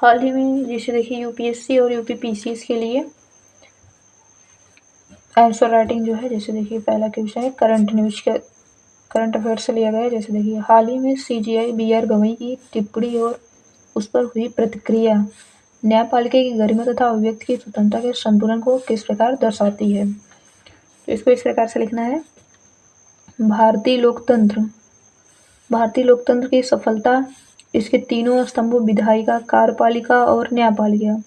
हाल ही में जैसे देखिए यूपीएससी और यूपीपीसीएस के लिए आंसर राइटिंग जो है, जैसे देखिए पहला क्वेश्चन है करंट अफेयर से लिया गया है। जैसे देखिए हाल ही में सीजीआई बीआर गवई की टिप्पणी और उस पर हुई प्रतिक्रिया न्यायपालिका की गरिमा तथा अभिव्यक्ति की स्वतंत्रता के संतुलन को किस प्रकार दर्शाती है। तो इसको इस प्रकार से लिखना है, भारतीय लोकतंत्र की सफलता इसके तीनों स्तंभों विधायिका, कार्यपालिका और न्यायपालिका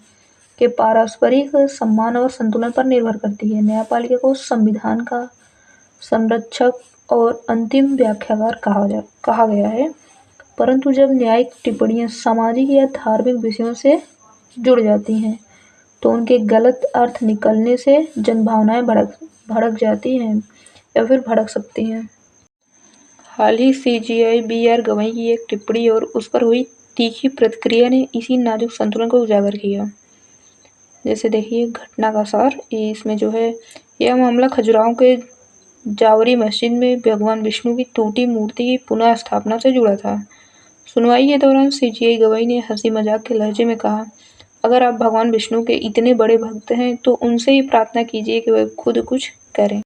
के पारस्परिक सम्मान और संतुलन पर निर्भर करती है। न्यायपालिका को संविधान का संरक्षक और अंतिम व्याख्याकार कहा गया है, परंतु जब न्यायिक टिप्पणियां सामाजिक या धार्मिक विषयों से जुड़ जाती हैं तो उनके गलत अर्थ निकलने से जनभावनाएं भड़क जाती हैं या फिर भड़क सकती हैं। हाल ही सीजीआई बीआर गवई की एक टिप्पणी और उस पर हुई तीखी प्रतिक्रिया ने इसी नाजुक संतुलन को उजागर किया। जैसे देखिए घटना का सार, इसमें जो है यह मामला खजुराहो के जावरी मस्जिद में भगवान विष्णु की टूटी मूर्ति की पुनः स्थापना से जुड़ा था। सुनवाई के दौरान सीजीआई गवई ने हंसी मजाक के लहजे में कहा, अगर आप भगवान विष्णु के इतने बड़े भक्त हैं तो उनसे ही प्रार्थना कीजिए कि वह खुद कुछ करें।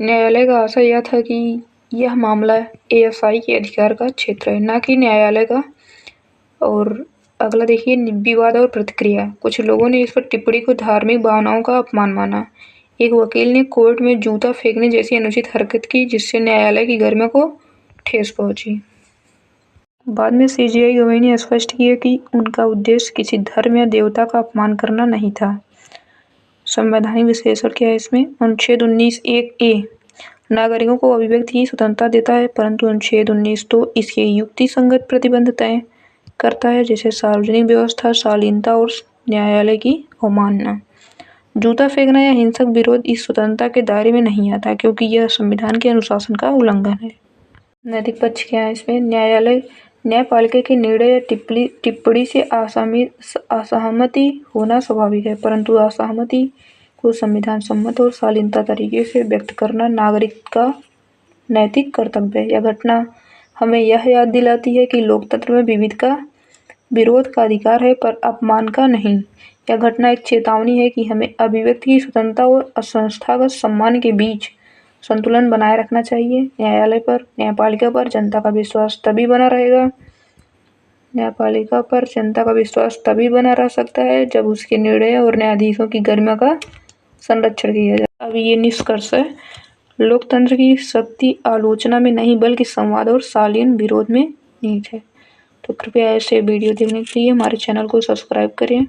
न्यायालय का आशय यह था कि यह मामला एएसआई के अधिकार का क्षेत्र है, न कि न्यायालय का। और अगला देखिए विवाद और प्रतिक्रिया। कुछ लोगों ने इस पर टिप्पणी को धार्मिक भावनाओं का अपमान माना। एक वकील ने कोर्ट में जूता फेंकने जैसी अनुचित हरकत की जिससे न्यायालय की गरिमा को ठेस पहुंची। बाद में सीजीआई गवई ने स्पष्ट किया कि उनका उद्देश्य किसी धर्म या देवता का अपमान करना नहीं था। संवैधानिक विश्लेषण क्या है इसमें? अनुच्छेद 19(1)(a) नागरिकों को अभिव्यक्ति की स्वतंत्रता देता है, परंतु अनुच्छेद 19 तो इसके युक्ति संगत प्रतिबंध तय करता है, जैसे सार्वजनिक व्यवस्था, शालीनता और न्यायालय की अवमानना। जूता फेंकना या हिंसक विरोध इस स्वतंत्रता के दायरे में नहीं आता, क्योंकि यह संविधान के अनुशासन का उल्लंघन है। नैतिक पक्ष क्या है इसमें? न्यायपालिका के निर्णय या टिप्पणी से असहमति होना स्वाभाविक है, परंतु असहमति को संविधान सम्मत और शालीनता तरीके से व्यक्त करना नागरिक का नैतिक कर्तव्य है। यह घटना हमें यह याद दिलाती है कि लोकतंत्र में विरोध का अधिकार है, पर अपमान का नहीं। यह घटना एक चेतावनी है कि हमें अभिव्यक्ति की स्वतंत्रता और संस्थागत सम्मान के बीच संतुलन बनाए रखना चाहिए। न्यायपालिका पर जनता का विश्वास तभी बना रह सकता है जब उसके निर्णय और न्यायाधीशों की गरिमा का संरक्षण किया जाए। अब ये निष्कर्ष है, लोकतंत्र की शक्ति आलोचना में नहीं बल्कि संवाद और शालीन विरोध में निहित है। तो कृपया ऐसे वीडियो देखने के लिए हमारे चैनल को सब्सक्राइब करें।